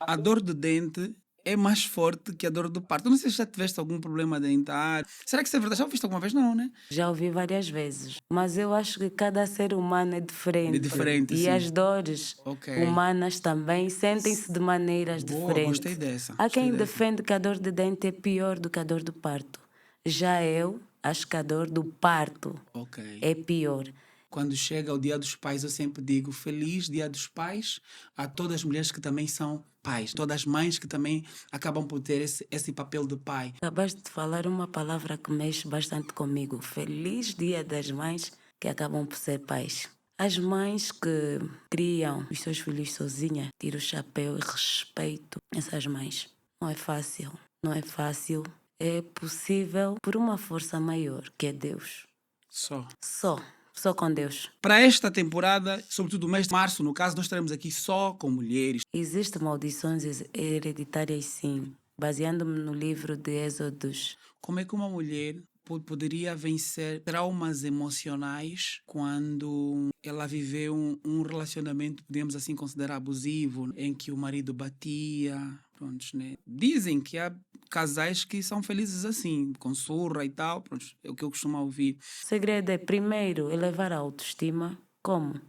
a dor do dente é mais forte que a dor do parto. Eu não sei se já tiveste algum problema dentário. Será que isso é verdade? Já ouviste alguma vez? Não, né? Já ouvi várias vezes, mas eu acho que cada ser humano é É diferente diferente, e sim. as dores Ok. humanas também sentem-se de maneiras Boa, gostei diferentes. dessa. Há Gostei quem dessa. defende que a dor de dente é pior do que a dor do parto. Já eu acho que a dor do parto Ok. é pior. Quando chega o Dia dos Pais, eu sempre digo Feliz Dia dos Pais a todas as mulheres que também são pais, todas as mães que também acabam por ter esse papel de pai. Acabaste de falar uma palavra que mexe bastante comigo. Feliz Dia das Mães que acabam por ser pais. As mães que criam os seus filhos sozinhas, tiro o chapéu e respeito essas mães. Não é fácil, não é fácil. É possível por uma força maior, que é Deus. Só. Só com Deus. Para esta temporada, sobretudo o mês de março, no caso, nós estaremos aqui só com mulheres. Existem maldições hereditárias, sim, baseando-me no livro de Êxodos. Como é que uma mulher poderia vencer traumas emocionais quando ela viveu um relacionamento, podemos assim considerar abusivo, em que o marido batia, pronto, né? Dizem que há casais que são felizes assim, com surra e tal, pronto, é o que eu costumo ouvir. O segredo é, primeiro, elevar a autoestima. Como?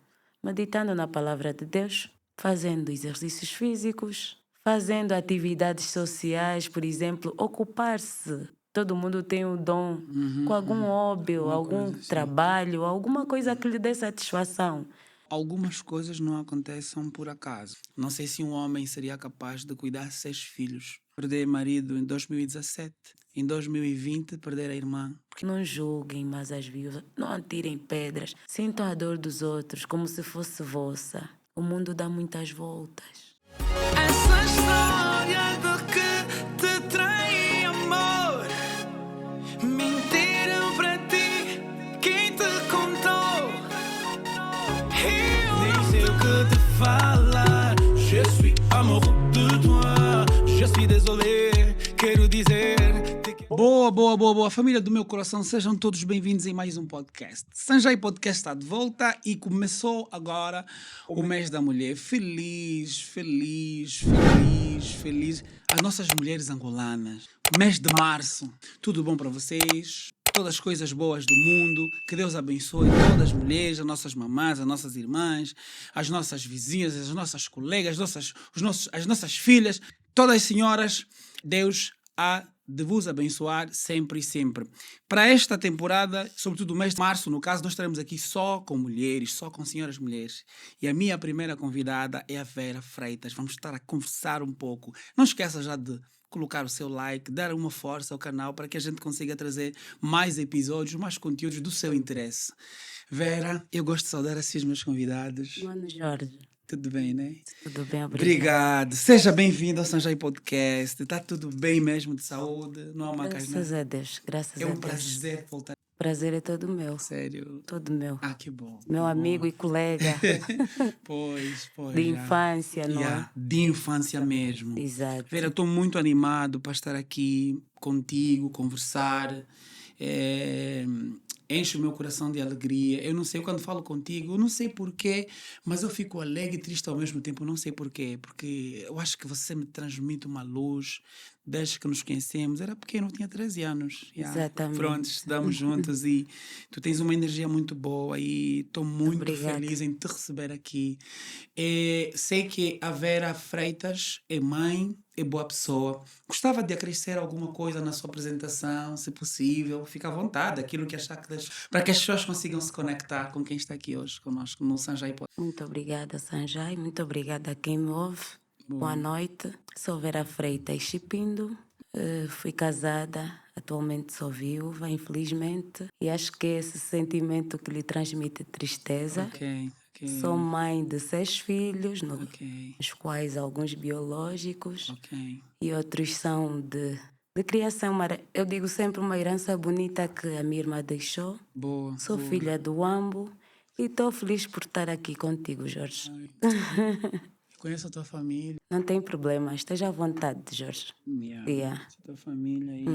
Meditando na palavra de Deus, fazendo exercícios físicos, fazendo atividades sociais, por exemplo, ocupar-se. Todo mundo tem um dom com algum hobby, ou Alguma algum coisa assim. trabalho, alguma coisa que lhe dê satisfação. Algumas coisas não acontecem por acaso. Não sei se um homem seria capaz de cuidar de 6 filhos. Perder marido em 2017, em 2020 perder a irmã. Não julguem mais as viúvas, não atirem pedras, sintam a dor dos outros como se fosse vossa. O mundo dá muitas voltas. Essa história de que te trai amor, mentiram para ti, quem te contou? Eu nem sei o que te falar. Je suis amoureux de toi, je suis désolé, quero dizer. Boa, família do meu coração, sejam todos bem-vindos em mais um podcast. Sanjay Podcast está de volta e começou agora o mês da mulher. Feliz. As nossas mulheres angolanas. Mês de março, tudo bom para vocês? Todas as coisas boas do mundo, que Deus abençoe todas as mulheres, as nossas mamãs, as nossas irmãs, as nossas vizinhas, as nossas colegas, as nossas filhas, todas as senhoras, Deus há de vos abençoar sempre e sempre. Para esta temporada, sobretudo o mês de março, no caso, nós estaremos aqui só com mulheres, só com senhoras mulheres. E a minha primeira convidada é a Vera Freitas. Vamos estar a conversar um pouco. Não esqueça já de colocar o seu like, dar uma força ao canal para que a gente consiga trazer mais episódios, mais conteúdos do seu interesse. Vera, eu gosto de saudar assim os meus convidados. Mano Jorge, Tudo bem, né? tudo bem, obrigada. Obrigado. Seja bem-vindo ao Sanjay Podcast. Está tudo bem mesmo de saúde? Não há macas, Graças né? a Deus, graças É a um Deus. prazer voltar. Prazer é todo meu, Sério. todo meu. Ah, que bom. Meu que amigo bom. e colega Pois, de já. infância, não Yeah, de infância mesmo. é? Exato. Vera, estou muito animado para estar aqui contigo, conversar. É, enche o meu coração de alegria. Eu não sei, quando falo contigo, eu não sei porquê, mas eu fico alegre e triste ao mesmo tempo. Eu não sei porquê, porque eu acho que você me transmite uma luz desde que nos conhecemos. Era pequeno, eu tinha 13 anos. Yeah. Exatamente. Pronto, estudamos juntos e tu tens uma energia muito boa e estou muito Obrigada. feliz em te receber aqui. Sei que a Vera Freitas é mãe, é boa pessoa. Gostava de acrescer alguma coisa na sua apresentação, se possível. Fica à vontade, aquilo que achar que para que as pessoas consigam se conectar com quem está aqui hoje conosco no Sanjay Podcast. Muito obrigada, Sanjay. Muito obrigada a quem me ouve. Boa noite. Sou Vera Freitas Chipindo. Fui casada. Atualmente sou viúva, infelizmente. E acho que é esse sentimento que lhe transmite tristeza. Ok. Sou mãe de 6 filhos, Ok. os quais alguns biológicos Ok. e outros são de criação. Eu digo sempre uma herança bonita que a minha irmã deixou. Boa. Sou filha do Ambo e estou feliz por estar aqui contigo, Jorge. Conheço a tua família. Não tem problema, esteja à vontade, Jorge. Yeah. A tua família e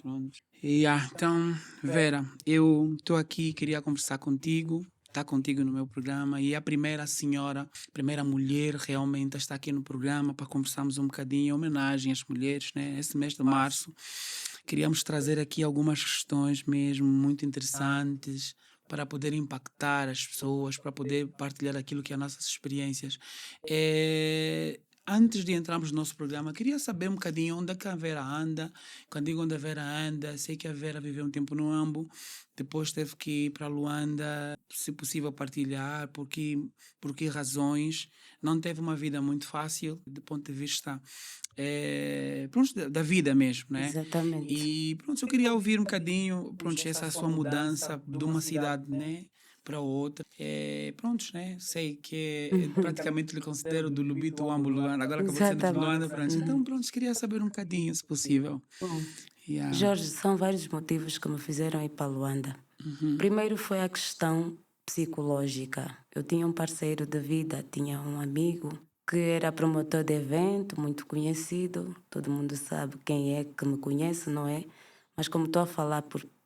pronto. Então, Vera, eu estou aqui, queria conversar contigo. estar contigo no meu programa e a primeira senhora, primeira mulher realmente a estar aqui no programa para conversarmos um bocadinho em homenagem às mulheres, né? Esse mês de março. Queríamos trazer aqui algumas questões mesmo muito interessantes para poder impactar as pessoas, para poder partilhar aquilo que é as nossas experiências. Antes de entrarmos no nosso programa, queria saber um bocadinho onde é que a Vera anda. Quando digo onde a Vera anda, sei que a Vera viveu um tempo no Ambo, depois teve que ir para Luanda, se possível partilhar, por que razões. Não teve uma vida muito fácil, do ponto de vista pronto, da vida mesmo, né? Exatamente. E pronto, eu queria ouvir um bocadinho, pronto, essa sua mudança de uma cidade, né, para outra. Pronto, né? Sei que praticamente lhe considero do Lubito Ambo Luanda, agora acabou de ser de Luanda, pronto. Então, pronto, queria saber um bocadinho, se possível. Bom, Yeah. Jorge, são vários motivos que me fizeram ir para Luanda. Primeiro foi a questão psicológica. Eu tinha um parceiro de vida, tinha um amigo que era promotor de evento, muito conhecido. Todo mundo sabe quem é que me conhece, não é? Mas como estou a falar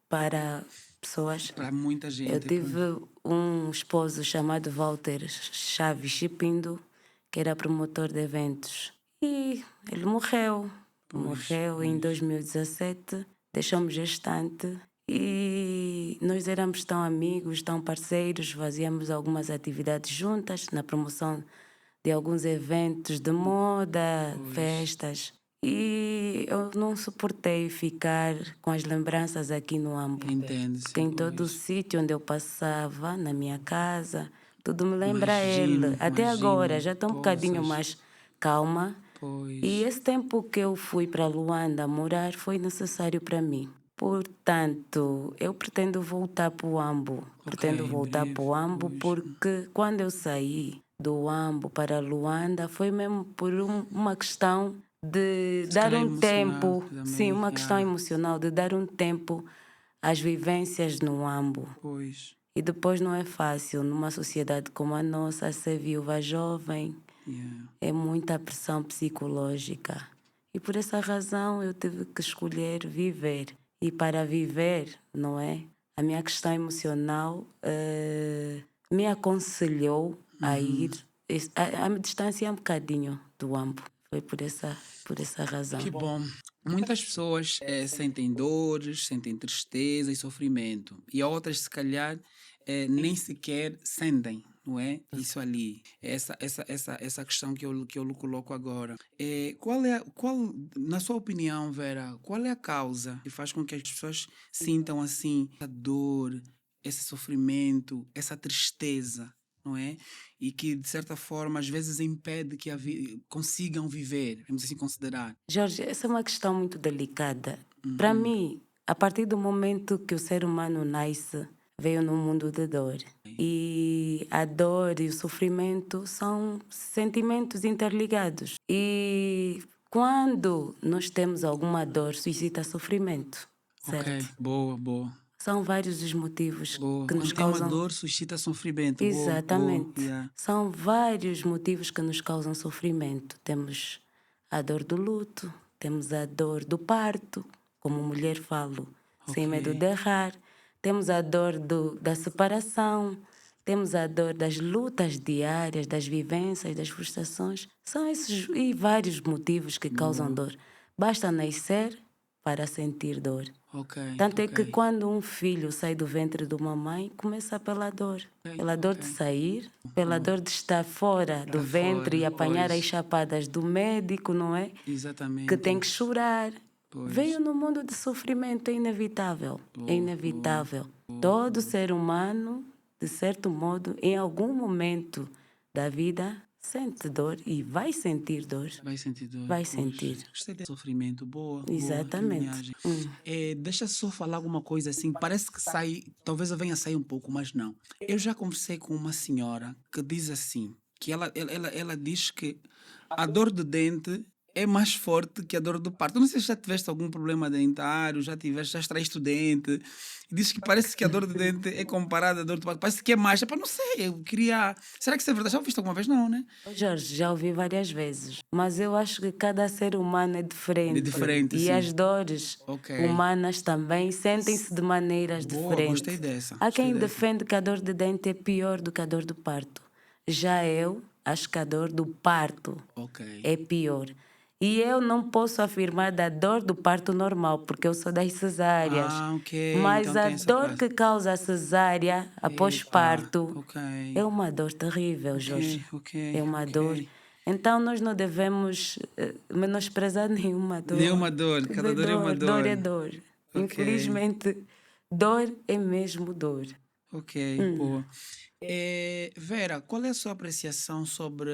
para pessoas, Para muita eu gente. tive um esposo chamado Walter Chaves Chipindo, que era promotor de eventos. E ele morreu. Morreu em 2017, deixou-me gestante e nós éramos tão amigos, tão parceiros, fazíamos algumas atividades juntas na promoção de alguns eventos de moda, festas. E eu não suportei ficar com as lembranças aqui no Ambo. Entende-se. Porque em todo o sítio onde eu passava, na minha casa, tudo me lembra Imagino, ele. Até imagino. agora, já estou um bocadinho Poças. mais calma. Pois. E esse tempo que eu fui para Luanda morar foi necessário para mim. Portanto, eu pretendo voltar para o Ambo. Pretendo voltar para o Ambo porque quando eu saí do Ambo para Luanda foi mesmo por uma questão de dar calhar um emocional tempo, também, sim, uma questão yeah. emocional, de dar um tempo às vivências no Ambo. Pois. E depois não é fácil, numa sociedade como a nossa, ser viúva jovem, Yeah. é muita pressão psicológica. E por essa razão eu tive que escolher viver. E para viver, não é? A minha questão emocional me aconselhou a ir, a me distanciar um bocadinho do Ambo. Foi por essa razão. Que bom. Muitas pessoas sentem dores, sentem tristeza e sofrimento. E outras, se calhar, nem sequer sentem, não é? Isso ali. Essa questão que eu lhe coloco agora. Na sua opinião, Vera, qual é a causa que faz com que as pessoas sintam assim essa dor, esse sofrimento, essa tristeza? Não é? E que, de certa forma, às vezes impede que consigam viver, vamos assim considerar. Jorge, essa é uma questão muito delicada. Para mim, a partir do momento que o ser humano nasce, veio num mundo de dor. E a dor e o sofrimento são sentimentos interligados. E quando nós temos alguma dor, suscita sofrimento, certo? Ok, boa. São vários os motivos Boa. que nos Quando tem uma causam... dor, suscita sofrimento. Exatamente. Boa. Yeah. São vários motivos que nos causam sofrimento. Temos a dor do luto, temos a dor do parto, como mulher falo, sem medo de errar. Temos a dor da separação, temos a dor das lutas diárias, das vivências, das frustrações. São esses e vários motivos que causam dor. Basta nascer para sentir dor. Tanto é que quando um filho sai do ventre de uma mãe, começa pela dor. Pela dor de sair, pela dor de estar fora do ventre e apanhar as chapadas do médico, não é? Exatamente. Que tem que chorar. Pois. Veio no mundo de sofrimento, é inevitável. É inevitável. Todo ser humano, de certo modo, em algum momento da vida, sente dor e vai sentir dor. Vai sentir dor. Vai pois. sentir. Gostei de sofrimento. Boa. Exatamente. Deixa só falar alguma coisa assim. Parece que sai, talvez eu venha sair um pouco, mas não. Eu já conversei com uma senhora que diz assim, que ela diz que a dor de dente é mais forte que a dor do parto. Eu não sei se já tiveste algum problema dentário, já extraíste o dente. E dizes que parece que a dor do dente é comparada à dor do parto. Parece que é mais. Epá, não sei, eu queria. Será que isso é verdade? Já ouviste alguma vez? Não, né? Ô, Jorge, já ouvi várias vezes, mas eu acho que cada ser humano é É diferente diferente, e sim. as dores Ok. humanas também sentem-se de maneiras Boa, gostei diferentes. dessa. Há Gostei quem dessa. defende que a dor de dente é pior do que a dor do parto. Já eu acho que a dor do parto Ok. é pior. E eu não posso afirmar da dor do parto normal, porque eu sou das cesáreas. Ah, ok. Mas Então a tem essa dor parte. que causa a cesárea após Epa, parto ok. é uma dor terrível, Ok, Jorge. ok, É uma ok. dor. Então nós não devemos menosprezar nenhuma dor. Nenhuma dor, Tudo cada é dor é uma dor, dor dor. é dor. Ok, Infelizmente, dor é mesmo dor. ok, boa. Vera, qual é a sua apreciação sobre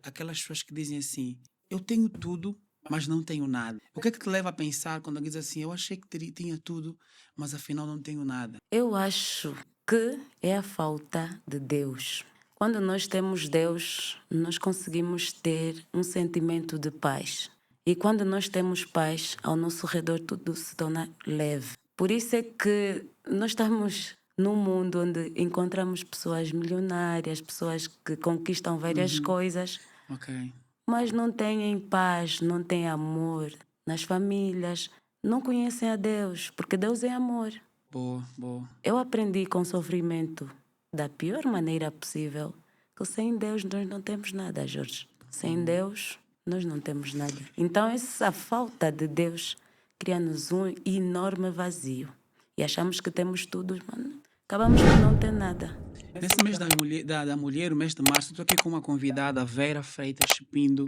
aquelas pessoas que dizem assim: eu tenho tudo, mas não tenho nada? O que é que te leva a pensar quando alguém diz assim: eu achei que tinha tudo, mas afinal não tenho nada? Eu acho que é a falta de Deus. Quando nós temos Deus, nós conseguimos ter um sentimento de paz. E quando nós temos paz, ao nosso redor tudo se torna leve. Por isso é que nós estamos num mundo onde encontramos pessoas milionárias, pessoas que conquistam várias Uhum, coisas, ok, mas não têm paz, não têm amor nas famílias, não conhecem a Deus, porque Deus é amor. boa, boa. Eu aprendi com sofrimento da pior maneira possível que sem Deus nós não temos nada, Jorge. Sem Deus nós não temos nada. Então essa falta de Deus cria-nos um enorme vazio. E achamos que temos tudo, mas acabamos por não ter nada. Nesse mês da mulher, o mês de março, estou aqui com uma convidada, a Vera Freitas Chipindo.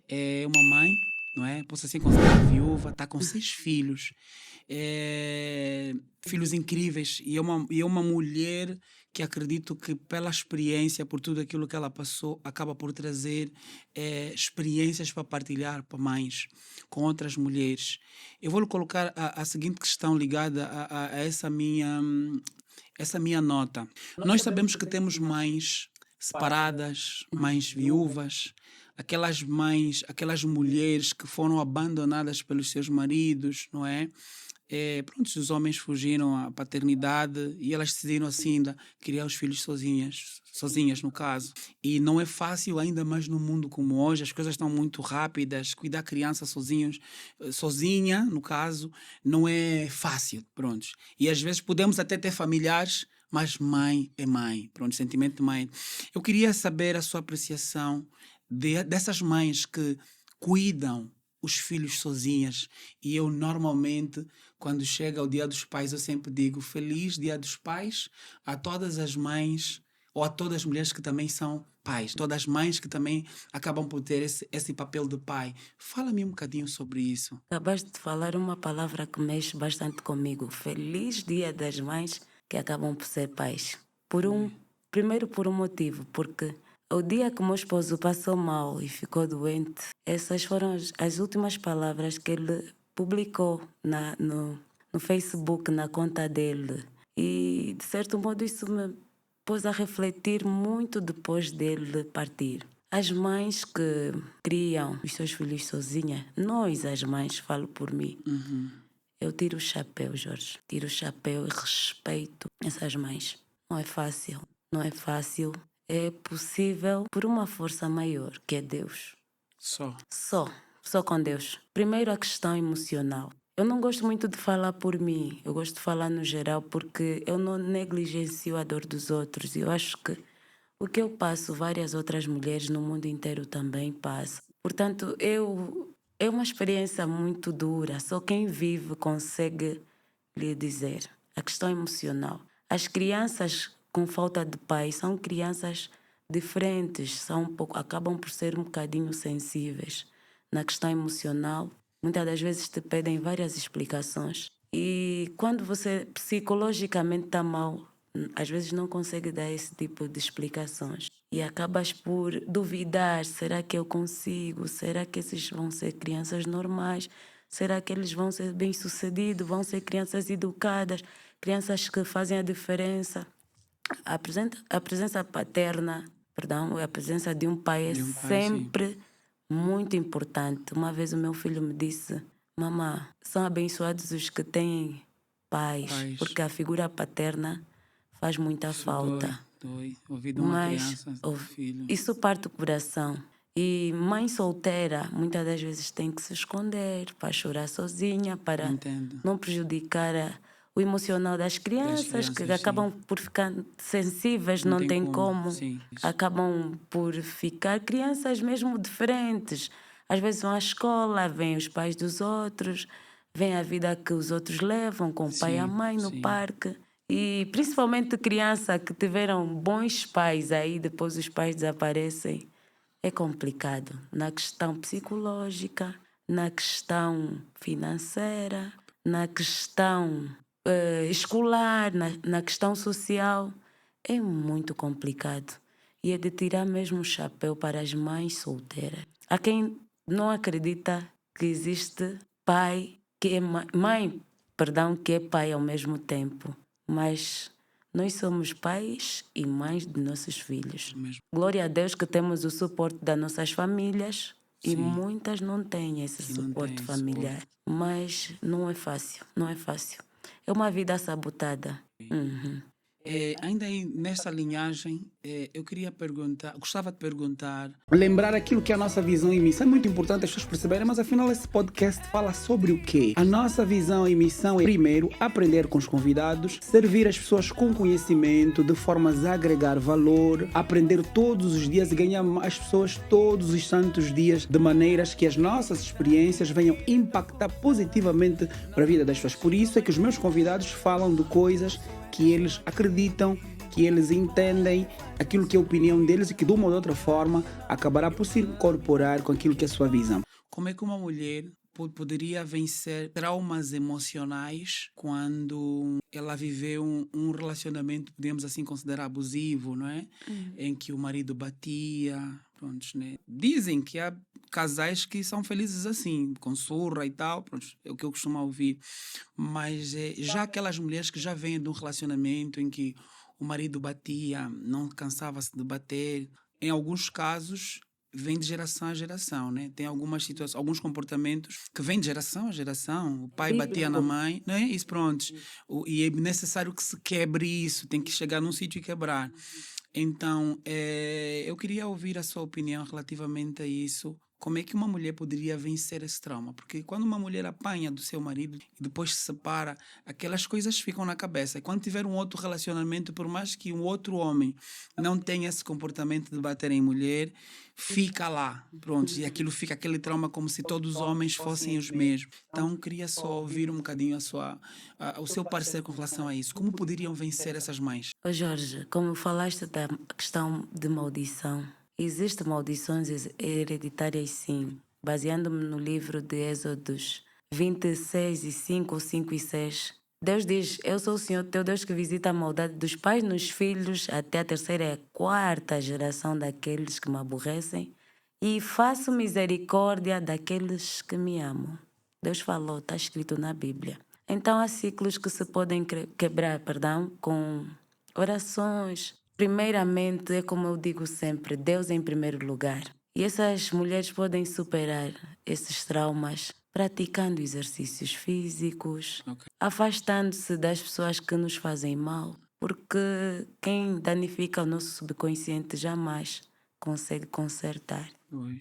É uma mãe, não é? Posso assim considerar viúva, está com 6 filhos. Filhos incríveis. E é uma mulher que acredito que, pela experiência, por tudo aquilo que ela passou, acaba por trazer experiências para partilhar para mães, com outras mulheres. Eu vou lhe colocar a seguinte questão ligada a essa minha nota. Nós sabemos que temos mães separadas, mães viúvas, aquelas mães, aquelas mulheres que foram abandonadas pelos seus maridos, não é? Pronto, os homens fugiram à paternidade e elas decidiram assim criar os filhos sozinhas no caso. E não é fácil, ainda mais no mundo como hoje, as coisas estão muito rápidas, cuidar criança sozinha, no caso, não é fácil, pronto. E às vezes podemos até ter familiares, mas mãe é mãe, pronto, sentimento de mãe. Eu queria saber a sua apreciação dessas mães que cuidam os filhos sozinhas. E eu normalmente, quando chega o Dia dos Pais, eu sempre digo Feliz Dia dos Pais a todas as mães ou a todas as mulheres que também são pais, todas as mães que também acabam por ter esse papel de pai. Fala-me um bocadinho sobre isso. Acabaste de falar uma palavra que mexe bastante comigo. Feliz Dia das Mães que acabam por ser pais. Primeiro por um motivo, porque o dia que o meu esposo passou mal e ficou doente, essas foram as últimas palavras que ele publicou no Facebook, na conta dele. E, de certo modo, isso me pôs a refletir muito depois dele partir. As mães que criam os seus filhos sozinhas, nós as mães, falo por mim, Uhum. eu tiro o chapéu, Jorge. Tiro o chapéu e respeito essas mães. Não é fácil. Não é fácil. É possível por uma força maior, que é Deus. Só. Só com Deus. Primeiro a questão emocional. Eu não gosto muito de falar por mim, eu gosto de falar no geral porque eu não negligencio a dor dos outros. Eu acho que o que eu passo, várias outras mulheres no mundo inteiro também passam. Portanto, é uma experiência muito dura, só quem vive consegue lhe dizer. A questão emocional. As crianças com falta de pai são crianças diferentes, acabam por ser um bocadinho sensíveis na questão emocional. Muitas das vezes te pedem várias explicações. E quando você psicologicamente está mal, às vezes não consegue dar esse tipo de explicações. E acabas por duvidar: será que eu consigo? Será que esses vão ser crianças normais? Será que eles vão ser bem-sucedidos? Vão ser crianças educadas? Crianças que fazem a diferença? A presença paterna, perdão, a presença de um pai é De um pai, sim. sempre muito importante. Uma vez o meu filho me disse: mamã, são abençoados os que têm pais, porque a figura paterna faz muita Isso falta. dói. Ouvir de uma Mas criança, do filho. isso parte do coração. E mãe solteira muitas das vezes tem que se esconder para chorar sozinha, para Entendo. não prejudicar o emocional das crianças, que crianças, sim. acabam por ficar sensíveis, não tem como. Sim. Acabam por ficar crianças mesmo diferentes. Às vezes vão à escola, veem os pais dos outros, veem a vida que os outros levam com o pai e a mãe no parque. E principalmente criança que tiveram bons pais, aí depois os pais desaparecem. É complicado na questão psicológica, na questão financeira, na questão escolar, na questão social. É muito complicado. E é de tirar mesmo o chapéu para as mães solteiras. Há quem não acredita que existe pai que é mãe, perdão, que é pai ao mesmo tempo. Mas nós somos pais e mães de nossos filhos. Glória a Deus que temos o suporte das nossas famílias e muitas não têm esse suporte familiar. Mas não é fácil, não é fácil. É uma vida sabotada. Ainda aí nessa linhagem, eu queria perguntar, gostava de perguntar, lembrar aquilo que é a nossa visão e missão. É muito importante as pessoas perceberem, mas afinal esse podcast fala sobre o quê? A nossa visão e missão é, primeiro, aprender com os convidados, servir as pessoas com conhecimento, de formas a agregar valor, aprender todos os dias e ganhar as pessoas todos os santos dias, de maneiras que as nossas experiências venham impactar positivamente para a vida das pessoas. Por isso é que os meus convidados falam de coisas que eles acreditam, que eles entendem, aquilo que é a opinião deles e que de uma ou de outra forma acabará por se incorporar com aquilo que é a sua visão. Como é que uma mulher poderia vencer traumas emocionais quando ela viveu um relacionamento, podemos assim considerar abusivo, não é? Em que o marido batia, pronto, né? Dizem que há casais que são felizes assim, com surra e tal, pronto, é o que eu costumo ouvir. Mas já aquelas mulheres que já vêm de um relacionamento em que o marido batia, não cansava-se de bater, em alguns casos vem de geração a geração, né? Tem algumas situações, alguns comportamentos que vêm de geração a geração. O pai batia na mãe, não é? Isso, pronto. E é necessário que se quebre isso, tem que chegar num sítio e quebrar. Então, eu queria ouvir a sua opinião relativamente a isso. Como é que uma mulher poderia vencer esse trauma? Porque quando uma mulher apanha do seu marido e depois se separa, aquelas coisas ficam na cabeça. E quando tiver um outro relacionamento, por mais que um outro homem não tenha esse comportamento de bater em mulher, fica lá. Pronto, e aquilo fica aquele trauma como se todos os homens fossem os mesmos. Então, queria só ouvir um bocadinho o seu parecer com relação a isso. Como poderiam vencer essas mães? Ô Jorge, como falaste da questão de maldição, existem maldições hereditárias sim, baseando-me no livro de Êxodos 26 e 5 ou 5 e 6. Deus diz: eu sou o Senhor teu Deus que visita a maldade dos pais nos filhos até a terceira e a quarta geração daqueles que me aborrecem e faço misericórdia daqueles que me amam. Deus falou, está escrito na Bíblia. Então há ciclos que se podem quebrar, com orações. Primeiramente, é como eu digo sempre, Deus em primeiro lugar. E essas mulheres podem superar esses traumas praticando exercícios físicos, afastando-se das pessoas que nos fazem mal, porque quem danifica o nosso subconsciente jamais consegue consertar.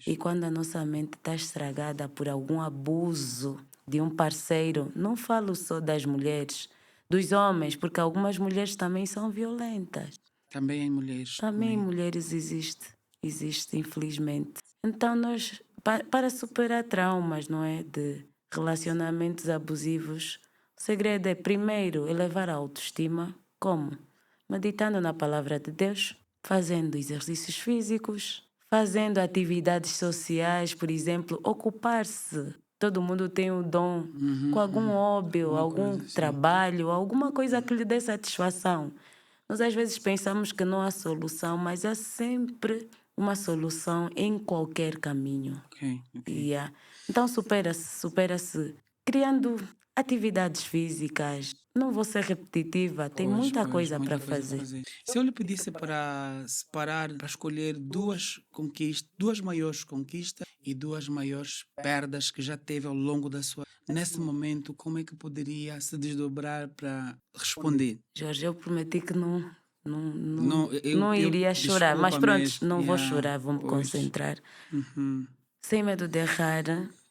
E quando a nossa mente está estragada por algum abuso de um parceiro, não falo só das mulheres, dos homens, porque algumas mulheres também são violentas. Também em mulheres. Também em mulheres existe, infelizmente. Então, nós, para superar traumas, não é, de relacionamentos abusivos, o segredo é, primeiro, elevar a autoestima. Como? Meditando na palavra de Deus, fazendo exercícios físicos, fazendo atividades sociais, por exemplo, ocupar-se. Todo mundo tem o dom com algum hobby, algum trabalho, alguma coisa que lhe dê satisfação. Nós às vezes pensamos que não há solução, mas há sempre uma solução em qualquer caminho. Okay. Então supera-se criando atividades físicas. Não vou ser repetitiva, tem muita coisa para Muita coisa para fazer. fazer. Se eu lhe pedisse para separar, para escolher duas conquistas, duas maiores conquistas e duas maiores perdas que já teve ao longo da sua... Nesse momento, como é que poderia se desdobrar para responder? Jorge, eu prometi que Não, não iria chorar, mas desculpa pronto, mesmo. não vou Yeah, chorar, vou me pois. concentrar. Uhum. Sem medo de errar,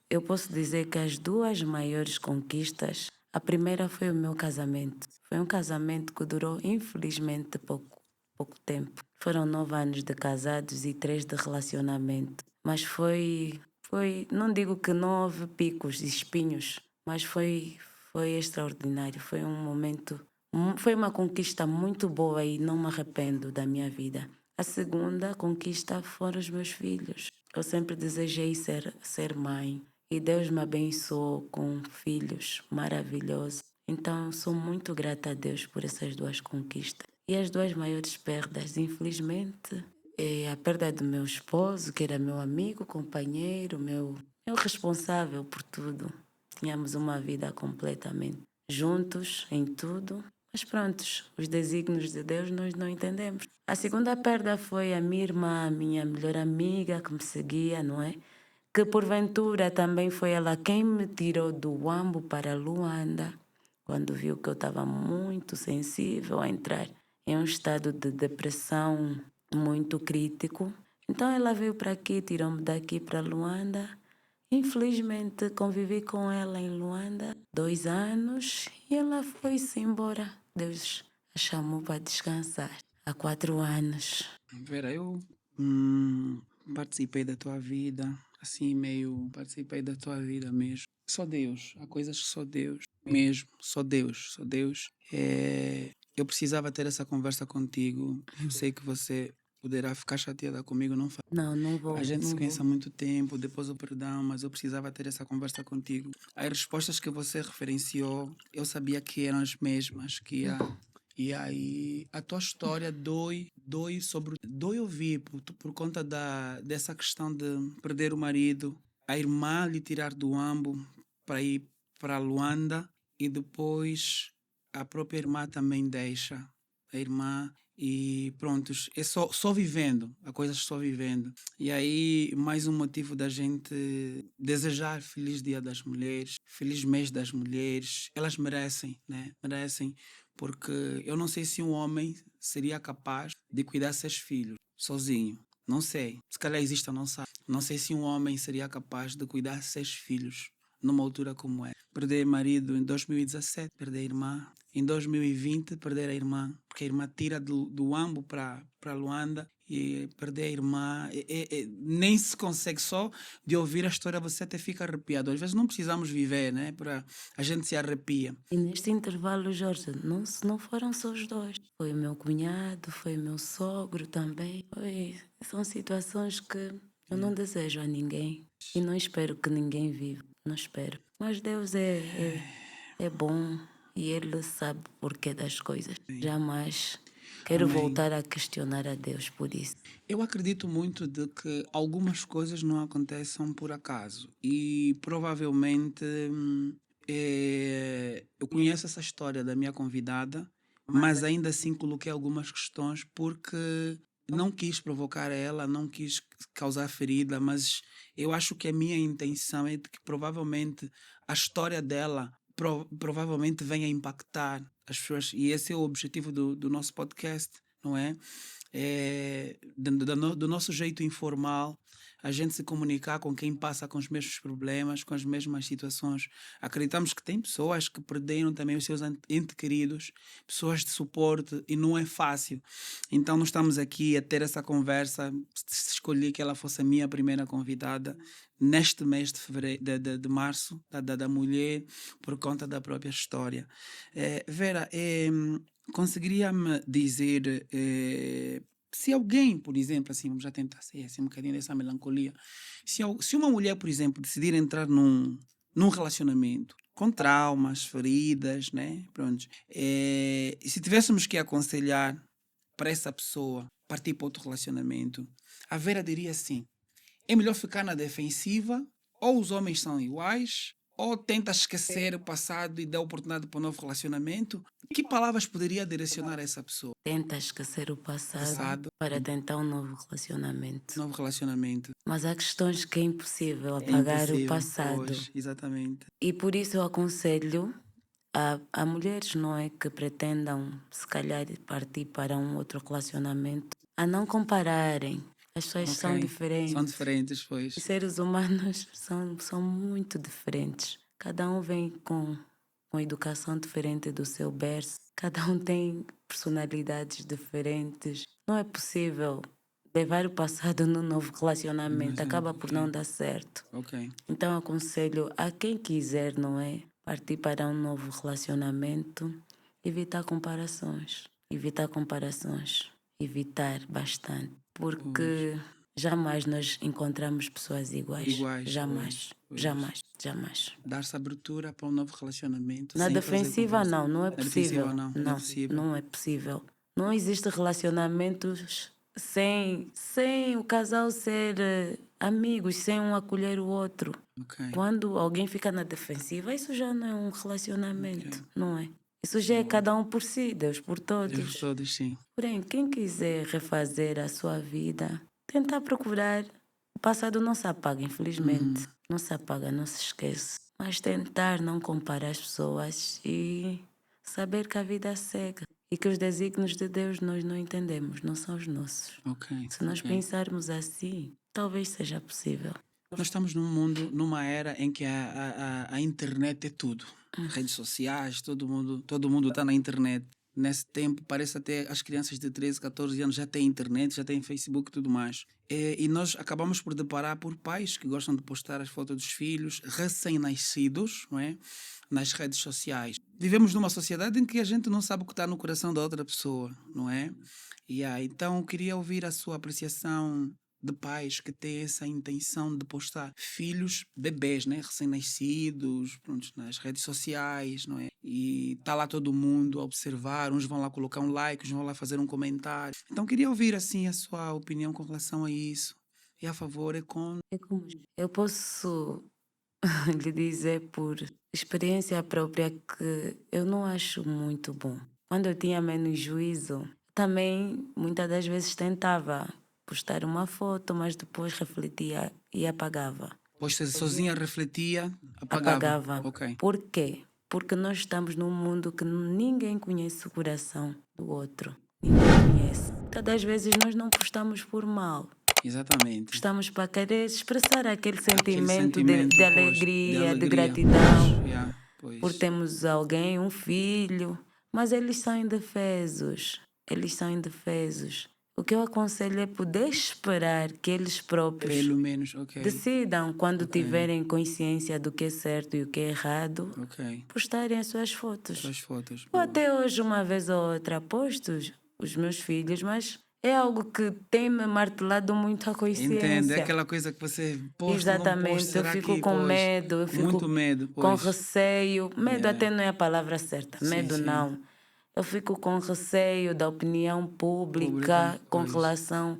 eu posso dizer que as duas maiores conquistas, a primeira foi o meu casamento. Foi um casamento que durou, infelizmente, pouco tempo. Foram 9 anos de casados e 3 de relacionamento. Mas não digo que não houve picos e espinhos, mas foi extraordinário. Foi um momento, foi uma conquista muito boa e não me arrependo da minha vida. A segunda conquista foram os meus filhos. Eu sempre desejei ser mãe e Deus me abençoou com filhos maravilhosos. Então, eu sou muito grata a Deus por essas duas conquistas. E as duas maiores perdas, infelizmente, é a perda do meu esposo, que era meu amigo, companheiro, meu responsável por tudo. Tínhamos uma vida completamente juntos em tudo. Mas prontos, os desígnios de Deus nós não entendemos. A segunda perda foi a minha irmã, a minha melhor amiga que me seguia, não é? Que porventura também foi ela quem me tirou do Uambo para Luanda, quando viu que eu estava muito sensível a entrar em um estado de depressão muito crítico. Então ela veio para aqui, tirou-me daqui para Luanda. Infelizmente convivi com ela em Luanda 2 anos e ela foi-se embora. Deus a chamou para descansar há 4 anos. Vera, eu participei da tua vida, assim meio participei da tua vida mesmo. Só Deus, há coisas que só Deus, mesmo, só Deus, só Deus. Eu precisava ter essa conversa contigo. Eu sei que você poderá ficar chateada comigo, não faz. Não vou, A gente se não conhece há vou. muito tempo, depois o perdão, mas eu precisava ter essa conversa contigo. As respostas que você referenciou, eu sabia que eram as mesmas, que ia. E aí a tua história dói ouvir por conta dessa questão de perder o marido, a irmã lhe tirar do Ambo para ir para Luanda e depois a própria irmã também deixa a irmã e prontos, é só vivendo, a coisa só vivendo. E aí mais um motivo da gente desejar feliz Dia das Mulheres, feliz mês das mulheres, elas merecem, né? Merecem porque eu não sei se um homem seria capaz de cuidar seus filhos sozinho. Não sei. Se calhar existe, eu não sei. Não sei se um homem seria capaz de cuidar seus filhos numa altura como é. Perder marido em 2017, perder irmã. Em 2020, perder a irmã. Porque a irmã tira do Ambo para Luanda e perder a irmã. Nem se consegue só de ouvir a história, você até fica arrepiado. Às vezes não precisamos viver, né? Para a gente se arrepia. E neste intervalo, Jorge, não foram só os dois. Foi o meu cunhado, foi o meu sogro também. São situações que eu não desejo a ninguém. E não espero que ninguém viva. Não espero. Mas Deus é bom e Ele sabe o porquê das coisas. Jamais quero Amém. voltar a questionar a Deus por isso. Eu acredito muito de que algumas coisas não acontecem por acaso e provavelmente eu conheço essa história da minha convidada, mas ainda assim coloquei algumas questões porque não quis provocar ela, não quis causar ferida, mas eu acho que a minha intenção é de que provavelmente a história dela provavelmente venha impactar as pessoas e esse é o objetivo do nosso podcast, não é? Do nosso jeito informal, a gente se comunicar com quem passa com os mesmos problemas, com as mesmas situações. Acreditamos que tem pessoas que perderam também os seus entes queridos, pessoas de suporte, e não é fácil. Então, nós estamos aqui a ter essa conversa. Escolhi que ela fosse a minha primeira convidada neste mês de fevereiro, de março, da mulher, por conta da própria história. Vera, conseguiria-me dizer se alguém, por exemplo, assim, vamos já tentar ser assim, um bocadinho dessa melancolia, se uma mulher, por exemplo, decidir entrar num relacionamento com traumas, feridas, né? Pronto, e se tivéssemos que aconselhar para essa pessoa partir para outro relacionamento, a Vera diria assim: é melhor ficar na defensiva, ou os homens são iguais, ou tenta esquecer o passado e dá oportunidade para um novo relacionamento, que palavras poderia direcionar a essa pessoa? Tenta esquecer o passado Passado, para tentar um novo relacionamento. novo relacionamento. Mas há questões que é impossível É apagar o impossível. passado. Pois, exatamente. E por isso eu aconselho a mulheres, não é, que pretendam, se calhar, partir para um outro relacionamento, a não compararem. As pessoas são Ok. São diferentes. diferentes, pois. Os seres humanos são muito diferentes. Cada um vem com educação diferente do seu berço. Cada um tem personalidades diferentes. Não é possível levar o passado no novo relacionamento. Acaba por não dar certo. Ok. Então aconselho a quem quiser, não é? Partir para um novo relacionamento, evitar comparações. Evitar comparações. Evitar bastante. Porque jamais nós encontramos pessoas iguais. Iguais, Jamais. pois. Jamais. Jamais. Dar-se abertura para um novo relacionamento. Na sem fazer defensiva, conversa. não é Na possível. defensiva, não. Não é possível. Não é possível. Não existe relacionamentos sem o casal ser amigos, sem um acolher o outro. Ok. Quando alguém fica na defensiva, isso já não é um relacionamento, não é? Isso já é cada um por si, Deus por todos. Deus todos, sim. Porém, quem quiser refazer a sua vida, tentar procurar. O passado não se apaga, infelizmente. Não se apaga, não se esquece. Mas tentar não comparar as pessoas e saber que a vida segue. E que os desígnios de Deus nós não entendemos, não são os nossos. Ok. Se nós ok. pensarmos assim, talvez seja possível. Nós estamos num mundo, numa era em que a internet é tudo. Redes sociais, todo mundo está na internet. Nesse tempo, parece até as crianças de 13, 14 anos já têm internet, já têm Facebook e tudo mais. E nós acabamos por deparar por pais que gostam de postar as fotos dos filhos recém-nascidos, não é? Nas redes sociais. Vivemos numa sociedade em que a gente não sabe o que está no coração da outra pessoa, não é? Então, eu queria ouvir a sua apreciação de pais que têm essa intenção de postar filhos, bebês, né, recém-nascidos, pronto, nas redes sociais, não é? E tá lá todo mundo a observar, uns vão lá colocar um like, uns vão lá fazer um comentário. Então queria ouvir assim a sua opinião com relação a isso. É a favor, é com... É como eu posso lhe dizer por experiência própria que eu não acho muito bom. Quando eu tinha menos juízo, também muitas das vezes tentava postar uma foto, mas depois refletia e apagava. Posta sozinha, refletia, apagava. Apagava. Ok. Por quê? Porque nós estamos num mundo que ninguém conhece o coração do outro. Ninguém conhece. Muitas das vezes nós não postamos por mal. Exatamente. Estamos para querer expressar aquele Aquele sentimento sentimento, de pois, alegria, de pois, gratidão, yeah, pois. por termos alguém, um filho, mas eles são indefesos. Eles são indefesos. O que eu aconselho é poder esperar que eles próprios Pelo menos, ok. decidam, quando Ok. tiverem consciência do que é certo e o que é errado, Ok. postarem as suas fotos. Suas fotos. Eu até hoje, uma vez ou outra, posto os meus filhos, mas é algo que tem me martelado muito a consciência. Entende? É aquela coisa que você posta, Exatamente, não posta, eu será fico que, com pois, medo, eu fico muito medo, com pois. receio. Medo Yeah. até não é a palavra certa, Sim, medo sim. não. Eu fico com receio da opinião pública com pois. relação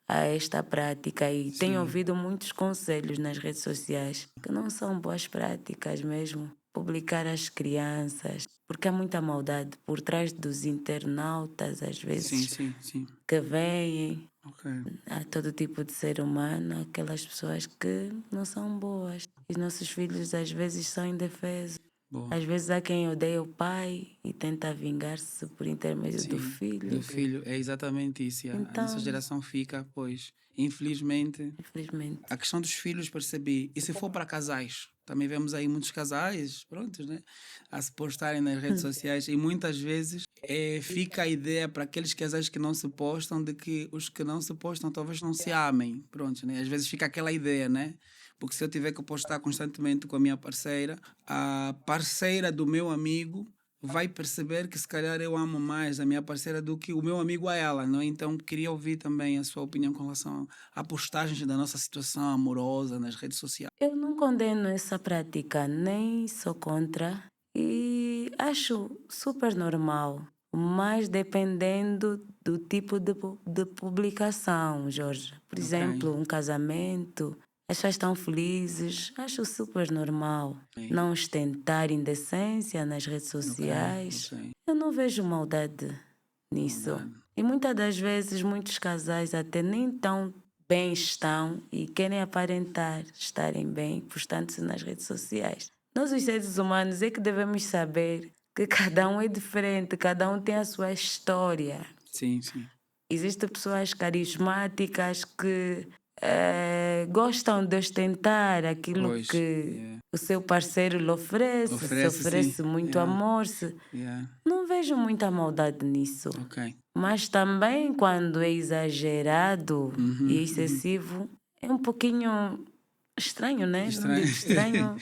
a esta prática e Sim. tenho ouvido muitos conselhos nas redes sociais que não são boas práticas mesmo. Publicar as crianças, porque há muita maldade por trás dos internautas, às Sim, vezes, sim, sim. que vêm. Ok. Há todo tipo de ser humano, aquelas pessoas que não são boas. Os nossos filhos às vezes são indefesos. Boa. Às vezes há quem odeia o pai e tenta vingar-se por intermédio do Sim, filho. do filho, é exatamente isso. A Então, nossa geração fica, pois, infelizmente, infelizmente. a questão dos filhos, percebi. E se for para casais? Também vemos aí muitos casais, prontos, né? A se postarem nas redes sociais e muitas vezes fica a ideia para aqueles casais que não se postam de que os que não se postam talvez não se amem, pronto, né? Às vezes fica aquela ideia, né? Porque se eu tiver que postar constantemente com a minha parceira, a parceira do meu amigo vai perceber que se calhar eu amo mais a minha parceira do que o meu amigo a ela, não é? Então queria ouvir também a sua opinião com relação a postagens da nossa situação amorosa nas redes sociais. Eu não condeno essa prática, nem sou contra e acho super normal, mas dependendo do tipo de publicação, Jorge. Por Ok. exemplo, um casamento, as pessoas estão felizes, acho super normal. Sim. Não ostentar indecência nas redes sociais. ok. Eu não vejo maldade nisso. Maldade. E muitas das vezes, muitos casais até nem tão bem estão e querem aparentar estarem bem, postando-se nas redes sociais. Nós, os seres humanos, é que devemos saber que cada um é diferente, cada um tem a sua história. Sim, sim. Existem pessoas carismáticas que gostam de ostentar aquilo Pois, que yeah. o seu parceiro lhe oferece, se Oferece, oferece sim. muito Yeah. amor. Yeah. Não vejo muita maldade nisso. Ok. Mas também quando é exagerado Uhum, e excessivo, é um pouquinho estranho, né? Não Estranho. digo estranho.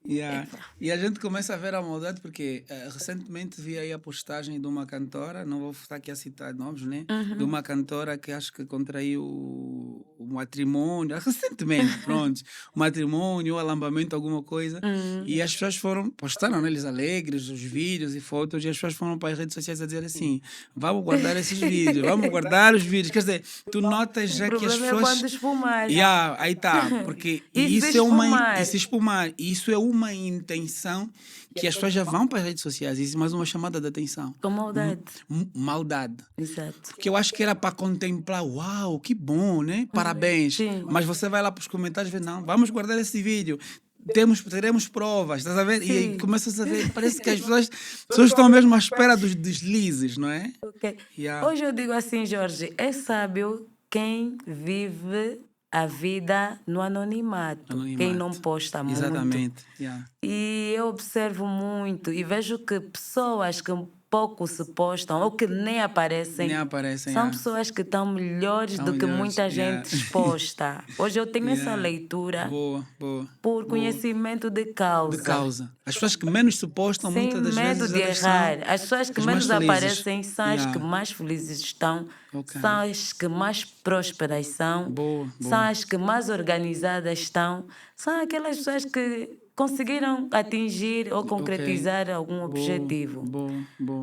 Yeah. E a gente começa a ver a maldade porque recentemente vi aí a postagem de uma cantora, não vou estar aqui a citar nomes, né? De uma cantora que acho que contraiu o matrimônio, recentemente, pronto, o matrimônio, o alambamento, alguma coisa, e as pessoas postaram, né, eles alegres, os vídeos e fotos, e as pessoas foram para as redes sociais a dizer assim, vamos guardar esses vídeos, vamos guardar os vídeos, quer dizer, tu notas já O que as problema é pessoas... quando espumar. Yeah, aí tá, porque E isso se é uma espumar? e se espumar, isso é uma intenção que as pessoas já vão para as redes sociais, isso é mais uma chamada de atenção. Com maldade. Maldade. Exato. Que eu acho que era para contemplar, uau, que bom, né? Parabéns. Sim. Mas você vai lá para os comentários e vê, não, vamos guardar esse vídeo. Teremos provas, estás a ver? E aí Sim. começas a ver, parece que as pessoas estão mesmo à espera dos deslizes, não é? Ok. Yeah. Hoje eu digo assim, Jorge, é sábio quem vive a vida no anonimato. Quem não posta muito. Exatamente. Yeah. E eu observo muito e vejo que pessoas que pouco se postam ou que nem aparecem, Nem aparecem, são yeah. pessoas que estão melhores Estão do que melhores, muita yeah. gente exposta. Hoje eu tenho essa Yeah. leitura Boa. por conhecimento de causa. De causa. As pessoas que menos se postam, Sem muitas das medo vezes, de elas errar. são As pessoas que as mais menos felizes. aparecem são as Yeah. que mais felizes estão, Ok. são as que mais prósperas são, Boa. são as que mais organizadas estão, são aquelas pessoas que conseguiram atingir ou concretizar algum objetivo. Boa.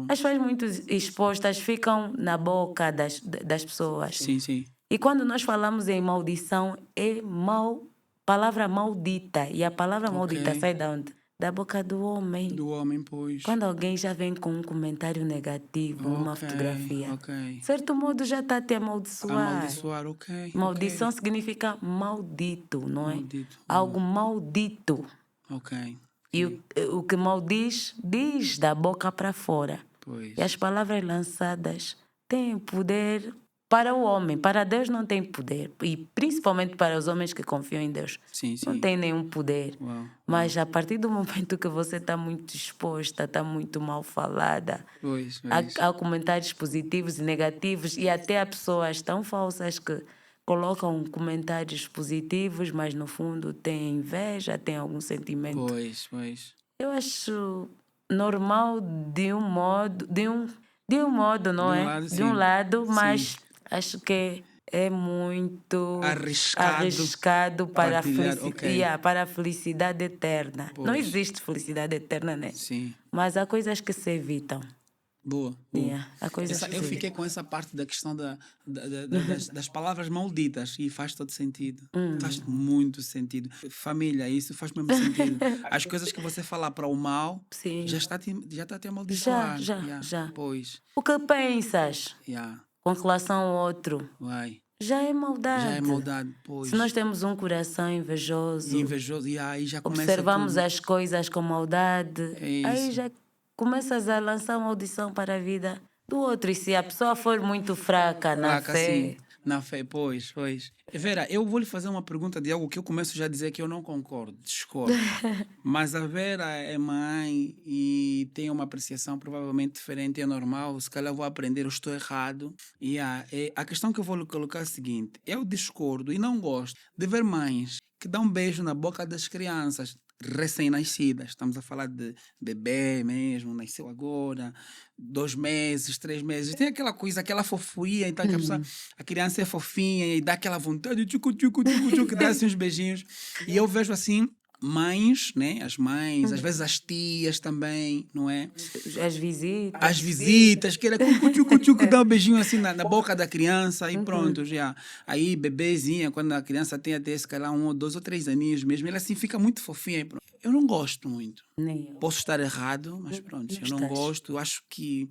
As pessoas muito expostas ficam na boca das pessoas. Sim. E quando nós falamos em maldição, é palavra maldita. E a palavra maldita sai de onde? Da boca do homem. Do homem, pois. Quando alguém já vem com um comentário negativo numa Ok, fotografia, ok. de certo modo já está a te amaldiçoar. Amaldiçoar, ok. Maldição significa maldito, não é? Maldito. Algo maldito. Ok. E o que maldiz, diz da boca para fora. Pois. E as palavras lançadas têm poder para o homem. Para Deus não tem poder. E principalmente para os homens que confiam em Deus. Sim. Não tem nenhum poder. Uau. Mas a partir do momento que você está muito exposta, está muito mal falada, Pois. há comentários positivos e negativos e até há pessoas tão falsas que colocam comentários positivos, mas no fundo têm inveja, têm algum sentimento. Pois. Eu acho normal de um modo, não é? lado, De um sim. lado, mas Sim. acho que é muito Arriscado para partilhar, ok. para a felicidade eterna. Não Pois. existe felicidade eterna, né? Sim. Mas há coisas que se evitam. Boa. Yeah, há coisas que Eu se fiquei com essa parte da questão das palavras malditas e faz todo sentido. Faz muito sentido. Família, isso faz mesmo sentido. As coisas que você falar para o mal Sim. já está a te amaldiçoar. Já. Pois. O que pensas Yeah. com relação ao outro Vai. já é maldade. Já é maldade. Pois. Se nós temos um coração invejoso, Invejoso. E aí já começa observamos tudo. as coisas com maldade, É aí isso. já começas a lançar maldição para a vida do outro. E se a pessoa for muito fraca na Fraca, fé, sim. Na fé, pois. Vera, eu vou lhe fazer uma pergunta de algo que eu começo já a dizer que eu não concordo, discordo. Mas a Vera é mãe e tem uma apreciação provavelmente diferente, é normal. Se calhar eu vou aprender, eu estou errado. E a questão que eu vou lhe colocar é a seguinte: eu discordo e não gosto de ver mães que dão um beijo na boca das crianças recém-nascidas. Estamos a falar de bebê mesmo, nasceu agora, 2 meses, 3 meses. Tem aquela coisa, aquela fofuria, então que a criança é fofinha e dá aquela vontade, tchucu, que dá assim uns beijinhos. E eu vejo assim mães, né? As mães, às vezes as tias também, não é? As visitas. As visitas, que era cucu, dá um beijinho assim na boca da criança e pronto, já. Aí, bebezinha, quando a criança tem até, se calhar, 1 ou 2 ou 3 aninhos mesmo, ela assim fica muito fofinha. E pronto. Eu não gosto muito. Nem eu. Posso estar errado, mas pronto, Não eu não estás. gosto. Eu acho que,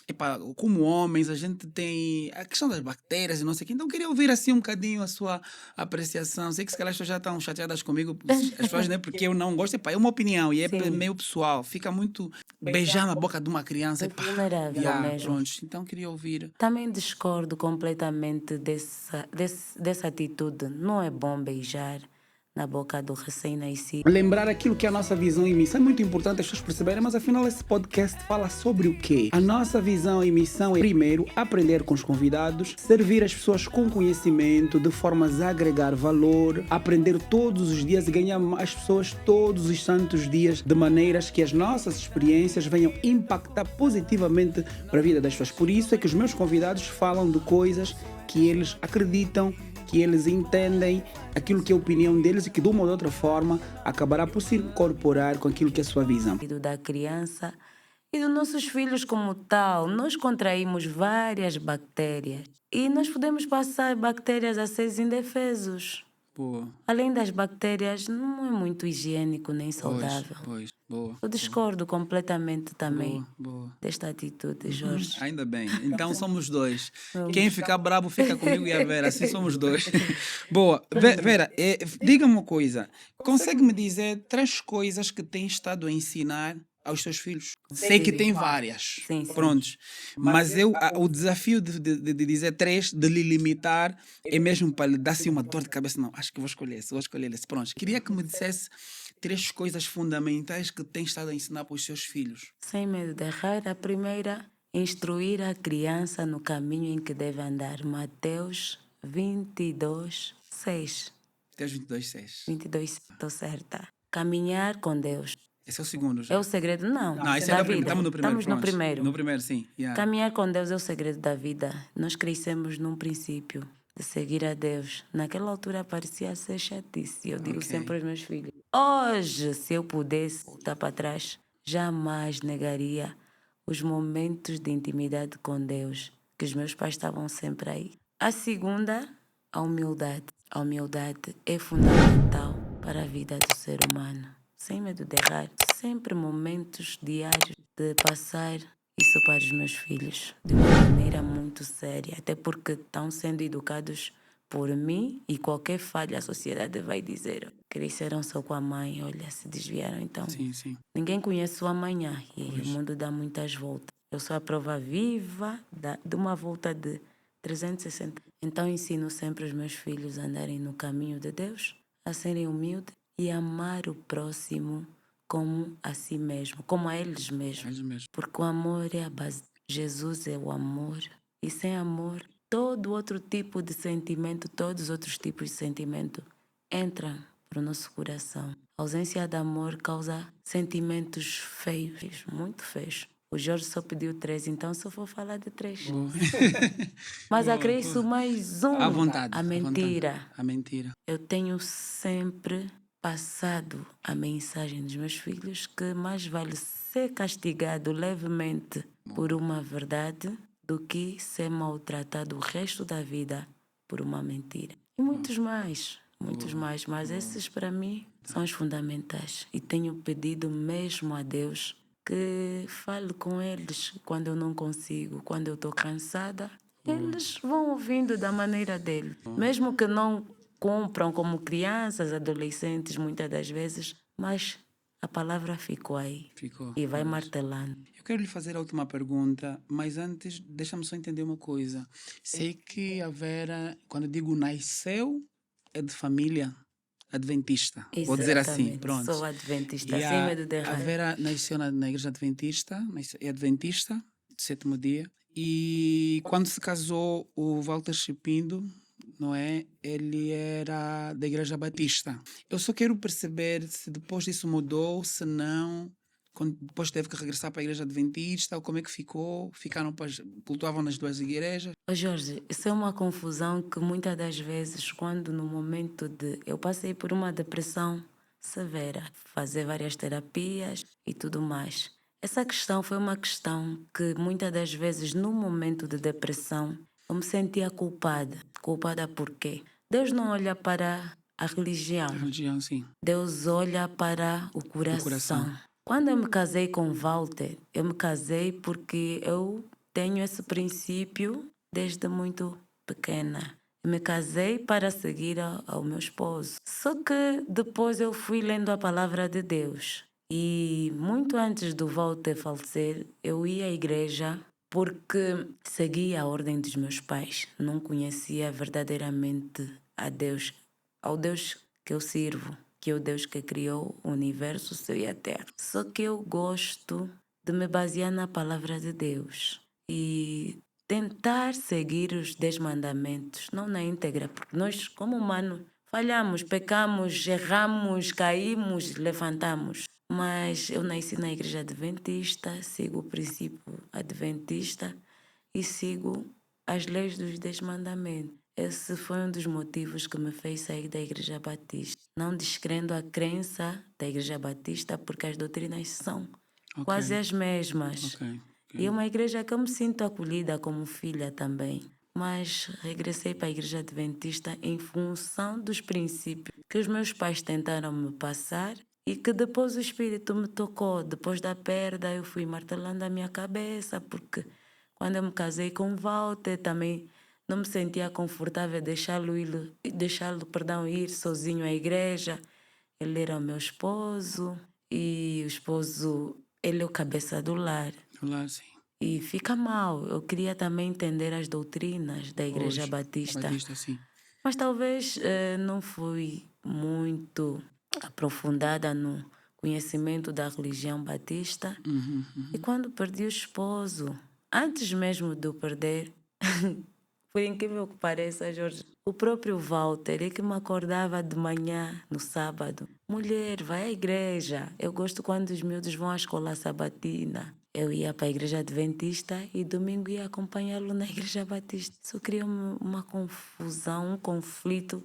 epá, como homens, a gente tem a questão das bactérias e não sei o quê. Então, eu queria ouvir assim um bocadinho a sua apreciação. Sei que se calhar as pessoas já estão chateadas comigo, as pessoas, né, porque eu não gosto. Epá, é uma opinião e é Sim. meio pessoal. Fica muito beijar na boca de uma criança. É Epá, vulnerável mesmo. pronto. Então, queria ouvir. Também discordo completamente dessa atitude. Não é bom beijar na boca do recém-nascido. Lembrar aquilo que é a nossa visão e missão é muito importante as pessoas perceberem, mas afinal esse podcast fala sobre o quê? A nossa visão e missão é, primeiro, aprender com os convidados, servir as pessoas com conhecimento, de formas a agregar valor, aprender todos os dias e ganhar as pessoas todos os santos dias, de maneiras que as nossas experiências venham impactar positivamente para a vida das pessoas. Por isso é que os meus convidados falam de coisas que eles acreditam, que eles entendem, aquilo que é a opinião deles e que de uma ou de outra forma acabará por se incorporar com aquilo que é a sua visão. Da criança e dos nossos filhos como tal. Nós contraímos várias bactérias e nós podemos passar bactérias a seres indefesos. Boa. Além das bactérias, não é muito higiênico nem saudável. Pois, boa. Eu discordo completamente também Boa. desta atitude, Jorge. Ainda bem. Então somos dois. Quem ficar bravo fica comigo e a Vera. Assim somos dois. Boa. Vera, diga-me uma coisa. Consegue me dizer 3 coisas que tem estado a ensinar aos seus filhos? Sei que tem várias. Sim, sim. Prontos. Mas o desafio de dizer 3, de lhe limitar, é mesmo para lhe dar assim uma dor de cabeça. Não, acho que vou escolher esse. Pronto. Queria que me dissesse 3 coisas fundamentais que tem estado a ensinar para os seus filhos. Sem medo de errar, a primeira, instruir a criança no caminho em que deve andar. Mateus 22, 6. Mateus 22, 6. 22, estou certa. Caminhar com Deus. Esse é o segundo já. É o segredo? Não. Não, esse da é vida. estamos no primeiro. Estamos no pronto. primeiro. No primeiro, sim. Yeah. Caminhar com Deus é o segredo da vida. Nós crescemos num princípio de seguir a Deus. Naquela altura parecia ser chatice. Eu digo sempre aos meus filhos. Hoje, se eu pudesse voltar para trás, jamais negaria os momentos de intimidade com Deus, que os meus pais estavam sempre aí. A segunda, a humildade. A humildade é fundamental para a vida do ser humano. Sem medo de errar, sempre momentos diários de passar isso para os meus filhos de uma maneira muito séria, até porque estão sendo educados por mim e qualquer falha a sociedade vai dizer: cresceram só com a mãe, olha, se desviaram então. Sim. Ninguém conhece o amanhã e o mundo dá muitas voltas. Eu sou a prova viva de uma volta de 360. Então ensino sempre os meus filhos a andarem no caminho de Deus, a serem humildes e amar o próximo como a si mesmo, como a eles mesmos. Porque o amor é a base. Jesus é o amor. E sem amor, todo outro tipo de sentimento, todos os outros tipos de sentimento entram para o nosso coração. A ausência de amor causa sentimentos feios, muito feios. O Jorge só pediu 3, então só vou falar de 3. Mas acresço mais um. À vontade. A mentira. A mentira. Eu tenho sempre passado a mensagem dos meus filhos que mais vale ser castigado levemente por uma verdade do que ser maltratado o resto da vida por uma mentira. E muitos mais, mas esses para mim são os fundamentais. E tenho pedido mesmo a Deus que fale com eles quando eu não consigo, quando eu estou cansada. Eles vão ouvindo da maneira dele. Mesmo que não compram como crianças, adolescentes, muitas das vezes, mas a palavra ficou aí. E vai martelando. Eu quero lhe fazer a última pergunta, mas antes, deixa-me só entender uma coisa. Sei que a Vera, quando eu digo nasceu, é de família adventista. Vou dizer assim, pronto. Sou adventista, sem medo de errar. A Vera nasceu na igreja adventista, é adventista, do 7º dia. E quando se casou, o Walter Chipindo, não é? Ele era da Igreja Batista. Eu só quero perceber se depois disso mudou, se não, depois teve que regressar para a Igreja Adventista, ou como é que ficou? Cultuavam nas 2 igrejas? Jorge, isso é uma confusão que muitas das vezes, quando no momento de... Eu passei por uma depressão severa, fazer várias terapias e tudo mais. Essa questão foi uma questão que muitas das vezes, no momento de depressão, eu me sentia culpada. Culpada por quê? Deus não olha para a religião, A religião, sim. Deus olha para o O coração. coração. Quando eu me casei com Walter, eu me casei porque eu tenho esse princípio desde muito pequena. Eu me casei para seguir ao meu esposo. Só que depois eu fui lendo a palavra de Deus. E muito antes do Walter falecer, eu ia à igreja porque seguia a ordem dos meus pais. Não conhecia verdadeiramente a Deus, ao Deus que eu sirvo, que é o Deus que criou o universo, o céu e a terra. Só que eu gosto de me basear na palavra de Deus e tentar seguir os 10 mandamentos, não na íntegra, porque nós, como humanos, falhamos, pecamos, erramos, caímos, levantamos. Mas eu nasci na igreja adventista, sigo o princípio adventista e sigo as leis dos 10 mandamentos. Esse foi um dos motivos que me fez sair da Igreja Batista. Não descrendo a crença da Igreja Batista, porque as doutrinas são quase as mesmas. Ok. E é uma igreja que eu me sinto acolhida como filha também. Mas regressei para a Igreja Adventista em função dos princípios que os meus pais tentaram me passar e que depois o Espírito me tocou. Depois da perda, eu fui martelando a minha cabeça, porque quando eu me casei com Walter, também não me sentia confortável deixá-lo ir sozinho à igreja. Ele era o meu esposo e o esposo, ele é o cabeça do lar. Lá, sim. E fica mal. Eu queria também entender as doutrinas da Igreja Hoje, Batista. Batista, sim. Mas talvez não fui muito aprofundada no conhecimento da religião batista. E quando perdi o esposo, antes mesmo de eu perder, por incrível que pareça, Jorge, o próprio Walter é que me acordava de manhã no sábado. Mulher, vai à igreja. Eu gosto quando os miúdos vão à escola sabatina. Eu ia para a igreja adventista e domingo ia acompanhá-lo na igreja batista. Isso criou uma confusão, um conflito.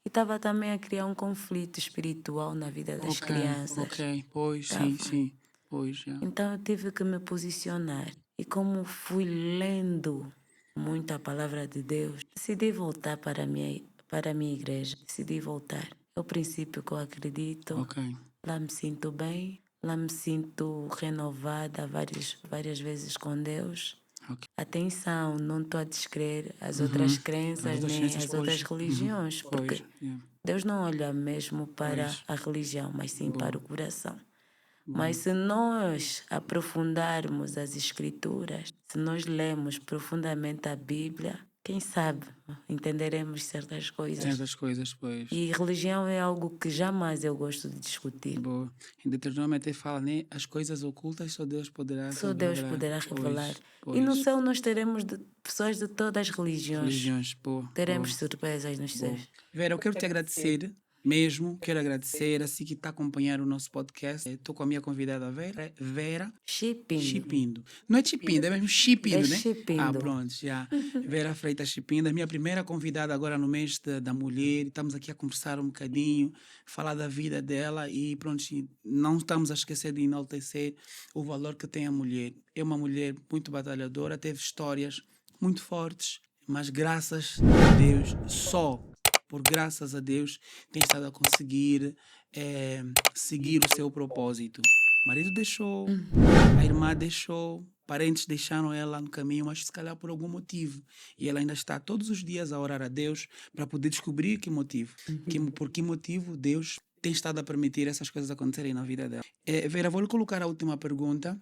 E estava também a criar um conflito espiritual na vida das crianças. Ok, pois, Tava. sim. Pois, já. Então eu tive que me posicionar. E como fui lendo muito a palavra de Deus, decidi voltar para a minha igreja. Decidi voltar. É o princípio que eu acredito. Ok. Lá me sinto bem. Lá me sinto renovada várias vezes com Deus. Ok. Atenção, não estou a descrever as outras crenças outras nem crenças, as outras pois. religiões, Pois, porque yeah. Deus não olha mesmo para Pois. a religião, mas sim para o coração. Boa. Mas se nós aprofundarmos as escrituras, se nós lemos profundamente a Bíblia, quem sabe entenderemos certas coisas. Certas coisas, pois. E religião é algo que jamais eu gosto de discutir. Boa. Em Deuteronômio até fala, né? As coisas ocultas só Deus poderá Só Deus poderá revelar. Pois. E no céu nós teremos pessoas de todas as religiões. Religiões, boa. Teremos surpresas nos Boa. céus. Vera, eu quero te agradecer mesmo. Quero agradecer assim que está a acompanhar o nosso podcast. Estou com a minha convidada Vera Chipindo. Não é Chipindo, é mesmo Chipindo, É né? Chipindo. Ah, pronto, já. Vera Freitas Chipindo, a minha primeira convidada agora no mês da mulher. Estamos aqui a conversar um bocadinho, falar da vida dela e pronto, não estamos a esquecer de enaltecer o valor que tem a mulher. É uma mulher muito batalhadora, teve histórias muito fortes, mas graças a Deus, só por graças a Deus, tem estado a conseguir seguir o seu propósito. O marido deixou, a irmã deixou, parentes deixaram ela no caminho, mas se calhar por algum motivo. E ela ainda está todos os dias a orar a Deus para poder descobrir que motivo. Por que motivo Deus tem estado a permitir essas coisas acontecerem na vida dela. Vera, vou lhe colocar a última pergunta.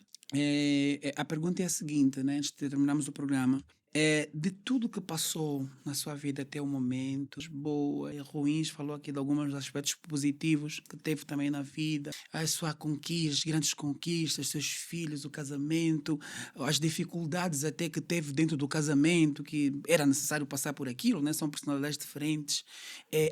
A pergunta é a seguinte, né, antes de terminarmos o programa. De tudo que passou na sua vida até o momento, boas e ruins, falou aqui de alguns aspectos positivos que teve também na vida, as suas conquistas, grandes conquistas, seus filhos, o casamento, as dificuldades até que teve dentro do casamento, que era necessário passar por aquilo, né? São personalidades diferentes,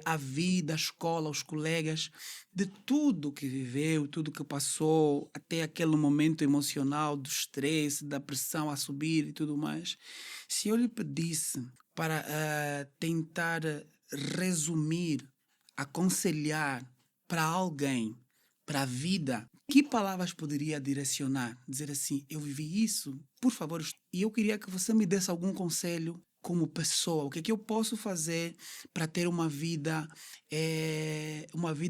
a vida, a escola, os colegas, de tudo que viveu, tudo que passou, até aquele momento emocional do estresse, da pressão a subir e tudo mais. Se eu lhe pedisse para tentar resumir, aconselhar para alguém, para a vida, que palavras poderia direcionar? Dizer assim, eu vivi isso, por favor, e eu queria que você me desse algum conselho como pessoa. O que é que eu posso fazer para ter uma vida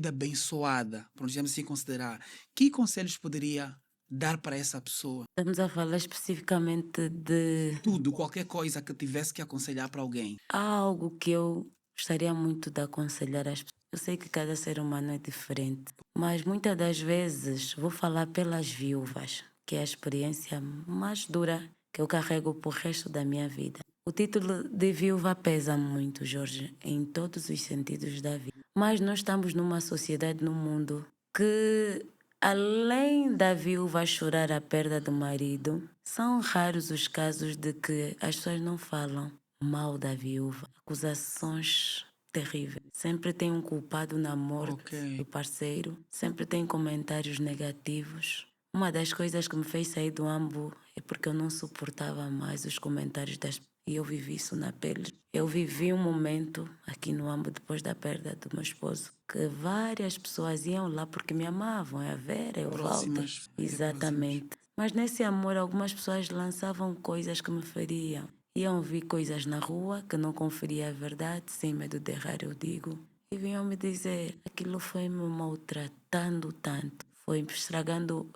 abençoada? Podemos assim considerar. Que conselhos poderia dar para essa pessoa? Estamos a falar especificamente de Tudo, qualquer coisa que tivesse que aconselhar para alguém. algo que eu gostaria muito de aconselhar às pessoas. Eu sei que cada ser humano é diferente, mas muitas das vezes vou falar pelas viúvas, que é a experiência mais dura que eu carrego por resto da minha vida. O título de viúva pesa muito, Jorge, em todos os sentidos da vida. Mas nós estamos numa sociedade, num mundo, que além da viúva chorar a perda do marido, são raros os casos de que as pessoas não falam mal da viúva. Acusações terríveis. Sempre tem um culpado na morte Ok. do parceiro. Sempre tem comentários negativos. Uma das coisas que me fez sair do AMBO é porque eu não suportava mais os comentários das pessoas. E eu vivi isso na pele. Eu vivi um momento aqui no AMBO, depois da perda do meu esposo, que várias pessoas iam lá porque me amavam. É a Vera, é o Walter. Próximas. Exatamente. Mas nesse amor, algumas pessoas lançavam coisas que me feriam. Iam ouvir coisas na rua que não conferia a verdade, sem medo de errar, eu digo. E vinham me dizer, aquilo foi me maltratando tanto, foi me estragando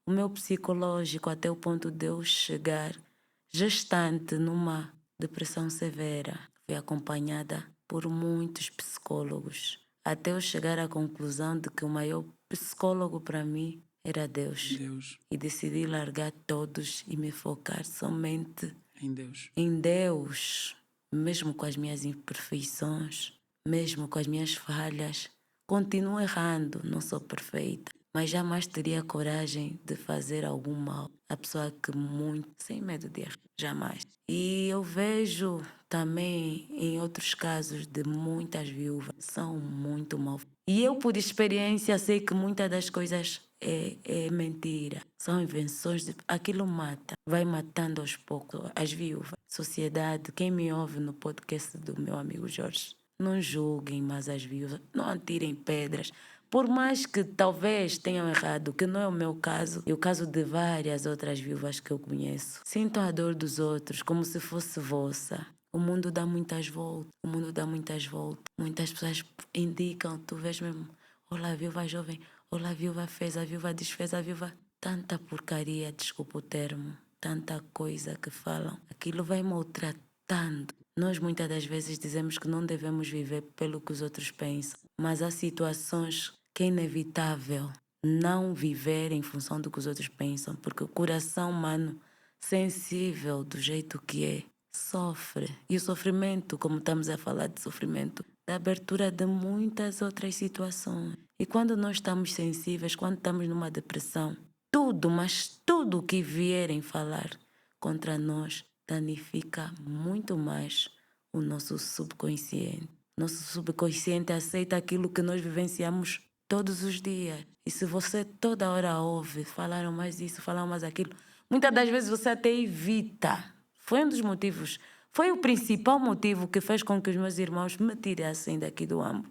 o meu psicológico até o ponto de eu chegar gestante numa depressão severa. Fui acompanhada por muitos psicólogos, até eu chegar à conclusão de que o maior psicólogo para mim era Deus. Deus. E decidi largar todos e me focar somente Em Deus. em Deus, mesmo com as minhas imperfeições, mesmo com as minhas falhas. Continuo errando, não sou perfeita, mas jamais teria coragem de fazer algum mal à pessoa que muito, sem medo de errar, jamais. E eu vejo também em outros casos de muitas viúvas que são muito mal. E eu, por experiência, sei que muitas das coisas é mentira. São invenções. Aquilo mata. Vai matando aos poucos as viúvas. Sociedade, quem me ouve no podcast do meu amigo Jorge, não julguem mais as viúvas. Não atirem pedras. Por mais que talvez tenham errado, que não é o meu caso, e o caso de várias outras viúvas que eu conheço. Sintam a dor dos outros como se fosse vossa. O mundo dá muitas voltas. O mundo dá muitas voltas. Muitas pessoas indicam, tu vês mesmo, olá, a viúva jovem, olá, a viúva fez, a viúva desfez, a viúva... Tanta porcaria, desculpa o termo, tanta coisa que falam. Aquilo vai maltratando. Nós muitas das vezes dizemos que não devemos viver pelo que os outros pensam, mas há situações que é inevitável não viver em função do que os outros pensam, porque o coração humano, sensível do jeito que é, sofre. E o sofrimento, como estamos a falar de sofrimento, dá abertura de muitas outras situações. E quando nós estamos sensíveis, quando estamos numa depressão, tudo, mas tudo que vierem falar contra nós danifica muito mais o nosso subconsciente. Nosso subconsciente aceita aquilo que nós vivenciamos todos os dias. E se você toda hora ouve, falaram mais isso, falaram mais aquilo, muitas das vezes você até evita. Foi um dos motivos, foi o principal motivo que fez com que os meus irmãos me tirassem daqui do AMBO.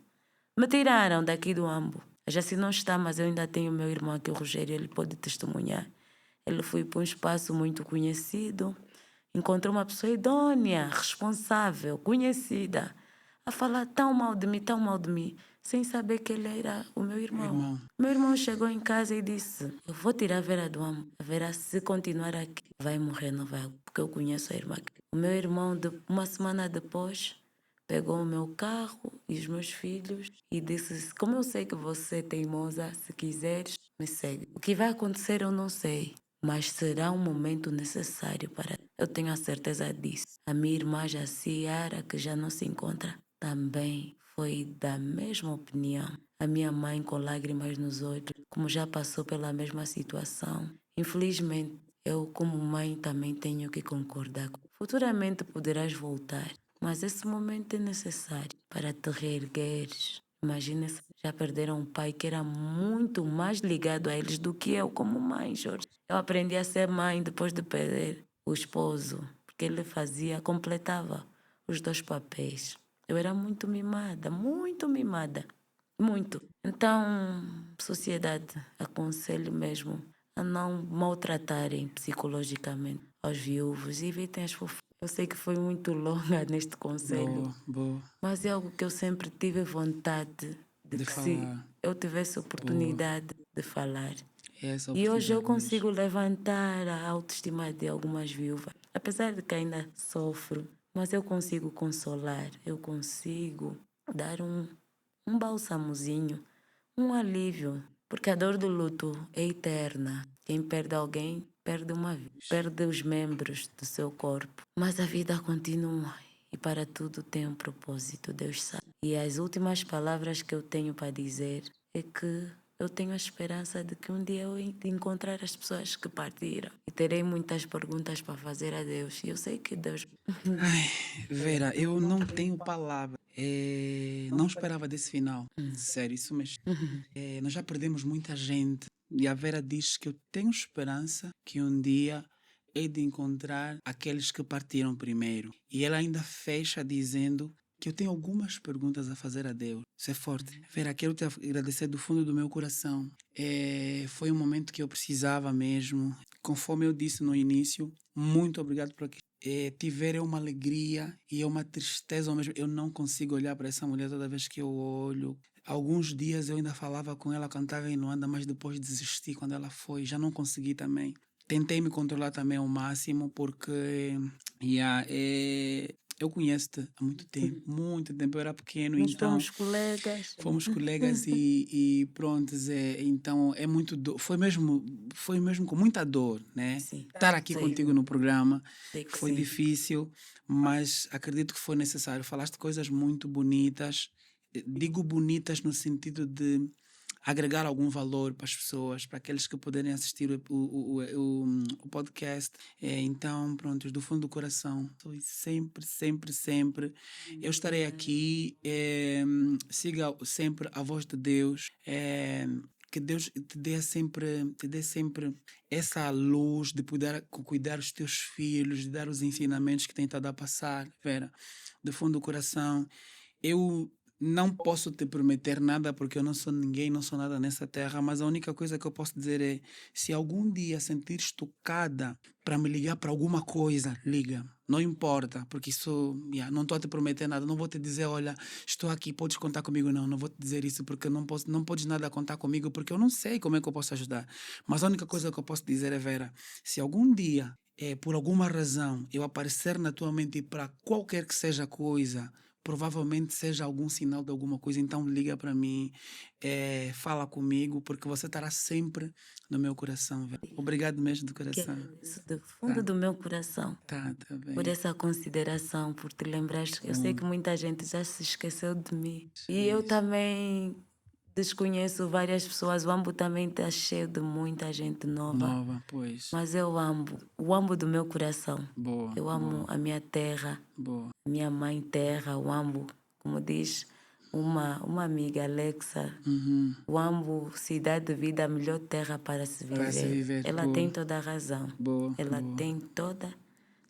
Me tiraram daqui do AMBO. A Jaci não está, mas eu ainda tenho meu irmão aqui, o Rogério, ele pode testemunhar. Ele foi para um espaço muito conhecido, encontrou uma pessoa idônea, responsável, conhecida, a falar tão mal de mim, sem saber que ele era o meu irmão. Meu irmão chegou em casa e disse, eu vou tirar a Vera do AMBO. A Vera, se continuar aqui, vai morrer, não vai, porque eu conheço a irmã. O meu irmão, uma semana depois, pegou o meu carro e os meus filhos e disse, como eu sei que você é teimosa, se quiseres, me segue. O que vai acontecer eu não sei, mas será um momento necessário para... Eu tenho a certeza disso. A minha irmã Jaciara, que já não se encontra, também foi da mesma opinião. A minha mãe, com lágrimas nos olhos, como já passou pela mesma situação. Infelizmente, eu como mãe também tenho que concordar. Futuramente poderás voltar, mas esse momento é necessário para te reergueres. Imagina se já perderam um pai que era muito mais ligado a eles do que eu como mãe, Jorge. Eu aprendi a ser mãe depois de perder o esposo, porque ele completava os dois papéis. Eu era muito mimada, muito mimada. muito. Então, sociedade, aconselho mesmo a não maltratarem psicologicamente aos viúvos e evitem as fofocas. Eu sei que foi muito longa neste conselho, Boa, boa. mas é algo que eu sempre tive vontade de De que se falar. eu tivesse oportunidade de falar. É essa E hoje eu oportunidade consigo levantar a autoestima de algumas viúvas, apesar de que ainda sofro, mas eu consigo consolar, eu consigo dar um bálsamozinho, um alívio, porque a dor do luto é eterna. Quem perde alguém perde uma vida, perde os membros do seu corpo, mas a vida continua. E para tudo tem um propósito, Deus sabe. E as últimas palavras que eu tenho para dizer é que eu tenho a esperança de que um dia eu encontrar as pessoas que partiram. E terei muitas perguntas para fazer a Deus. E eu sei que Deus... Ai, Vera, eu não tenho palavra. Não esperava desse final. Sério, isso mesmo. Nós já perdemos muita gente. E a Vera diz que eu tenho esperança que um dia hei de encontrar aqueles que partiram primeiro. E ela ainda fecha dizendo que eu tenho algumas perguntas a fazer a Deus. Isso é forte. Vera, quero te agradecer do fundo do meu coração. Foi um momento que eu precisava mesmo. Conforme eu disse no início, muito obrigado por aqui. Tiver uma alegria e uma tristeza ao mesmo. Eu não consigo olhar para essa mulher toda vez que eu olho. Alguns dias eu ainda falava com ela, cantava em Luanda, mas depois desisti quando ela foi. Já não consegui também. Tentei me controlar também ao máximo, porque eu conheço-te há muito tempo. Eu era pequeno, Nós então fomos colegas. fomos colegas e pronto, então é muito foi mesmo com muita dor, né? Sim. Estar aqui Sei. contigo no programa Sei que foi sim. difícil, mas acredito que foi necessário. Falaste coisas muito bonitas, digo bonitas no sentido de agregar algum valor para as pessoas, para aqueles que puderem assistir o podcast. Então, pronto, do fundo do coração, sempre, sempre, sempre, eu estarei aqui. Siga sempre a voz de Deus. Que Deus te dê sempre essa luz de poder cuidar dos teus filhos, de dar os ensinamentos que tem estado a passar, Vera, do fundo do coração. Eu não posso te prometer nada porque eu não sou ninguém, não sou nada nessa terra, mas a única coisa que eu posso dizer é: se algum dia sentires tocada para me ligar para alguma coisa, liga. Não importa, porque isso, não estou a te prometer nada. Não vou te dizer, olha, estou aqui, podes contar comigo. Não vou te dizer isso porque não podes nada contar comigo porque eu não sei como é que eu posso ajudar. Mas a única coisa que eu posso dizer é, Vera, se algum dia, por alguma razão, eu aparecer na tua mente para qualquer que seja a coisa, provavelmente seja algum sinal de alguma coisa, então liga para mim, fala comigo, porque você estará sempre no meu coração. Vera. Obrigado mesmo do Que coração. agradeço do fundo do meu coração Tá bem. por essa consideração, por te lembrares. Eu sei que muita gente já se esqueceu de mim. E eu também desconheço várias pessoas. O Ambo também está cheio de muita gente nova. Nova, pois. Mas eu amo, o Ambo do meu coração. Boa. Eu amo a minha terra, Boa. minha mãe terra, o Ambo, como diz uma amiga, Alexa, o Ambo, cidade de vida, a melhor terra para se viver. Para se viver, Ela boa. tem toda a razão. Boa. Ela boa. tem toda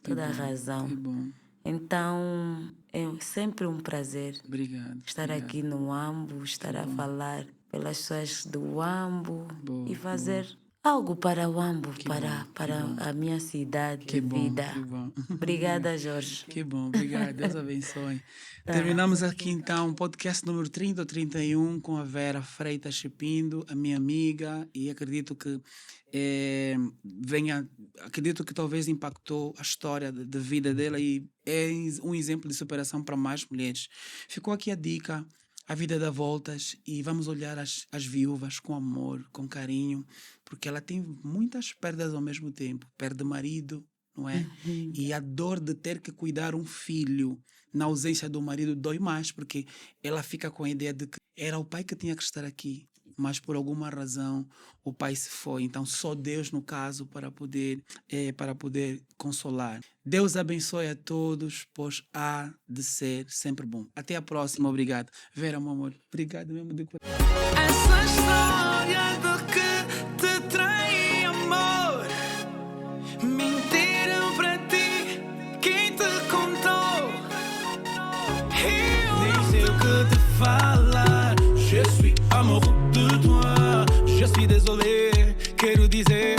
a razão. Que bom. Então, é sempre um prazer Obrigado. estar obrigado. aqui no Ambo, estar a falar pelas pessoas do Ambo Boa, e fazer algo para o Ambo, Que para, bom, para a minha cidade Que de bom, vida. que bom. Obrigada, Jorge. Que bom, obrigado. Deus abençoe. Terminamos aqui então o podcast número 30 ou 31 com a Vera Freitas Chipindo, a minha amiga, e acredito que acredito que talvez impactou a história de vida dela e é um exemplo de superação para mais mulheres. Ficou aqui a dica. A vida dá voltas e vamos olhar as viúvas com amor, com carinho, porque ela tem muitas perdas ao mesmo tempo. Perde marido, não é? E a dor de ter que cuidar um filho na ausência do marido dói mais, porque ela fica com a ideia de que era o pai que tinha que estar aqui, mas por alguma razão o pai se foi. Então só Deus, no caso, para poder consolar. Deus abençoe a todos, pois há de ser sempre bom. Até a próxima, obrigado. Vera, meu amor, obrigado mesmo de coração. Essa história do que te trai amor, mentiram para ti, quem te contou? Eu nem sei o que te falar, je suis désolé. Quero dizer